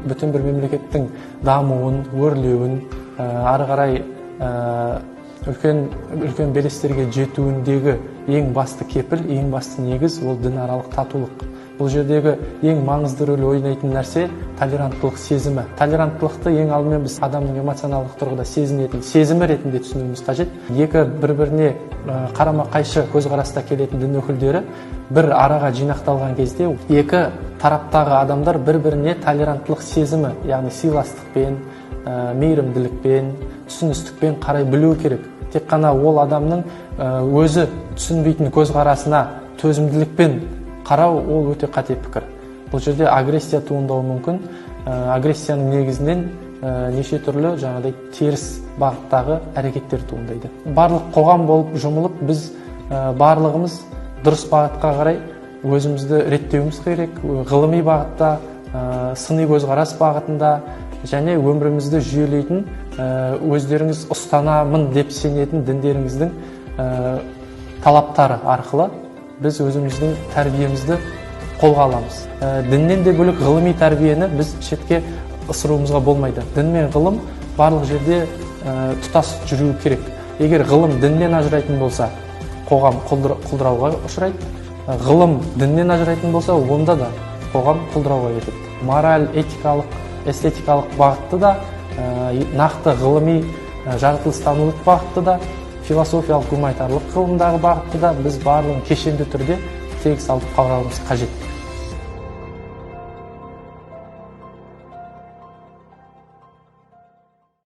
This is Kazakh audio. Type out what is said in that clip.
бүтін бір мемлекеттің дамуын, өрлеуін, ары қарай үлкен белестерге жетуіндегі ең басты кепіл, ең басты негіз ол дінаралық татулық. Бұл жердегі ең маңызды рөл ойнайтын нәрсе толеранттылық сезімі. Толеранттылықты ең алдымен біз адамның эмоционалдық тұрғыда сезінетін сезімі ретінде түсінуіміз қажет. Екі бір-біріне қарама-қайшы көзқараста келетін дін өкілдері бір араға жинақталған кезде екі тараптағы адамдар бір-біріне толеранттылық сезімі, яғни сыйластықпен, мейірімділікпен, түсіністікпен қарай білу керек. Тек қана ол адамның өзі түсінбейтін көзқарасына төзімділікпен қарау ол өте қате пікір. Бұл жерде агрессия туындауы мүмкін. Агрессияның негізінен неше түрлі жаңағыдай теріс бағыттағы әрекеттер туындайды. Барлық қоғам болып жұмылып, біз барлығымыз дұрыс бағытқа қарай өзімізді реттеуіміз керек. Ғылыми бағытта, сыни көзқарас бағытында және өмірімізді жүйелейтін өздеріңіз ұстанамын деп сенетін діндеріңіздің талаптары арқылы біз өзіміздің тәрбиемізді қолға аламыз. Діннен де бөлек ғылыми тәрбиені біз шетке ысыруымызға болмайды. Дін мен ғылым барлық жерде тұтас жүру керек. Егер ғылым діннен ажырайтын болса, қоғам құлдырауға ұшырайды. Ғылым діннен ажырайтын болса, онда да қоғам құлдырауға кетеді. Мораль, этикалық, эстетикалық бағытты да, нақты ғылыми жаратылыстанулық бағытты да, философиялық гуманитарлық ғылымдағы бағытты да біз барлығын кешенді түрде тегіс алып қарауымыз қажет.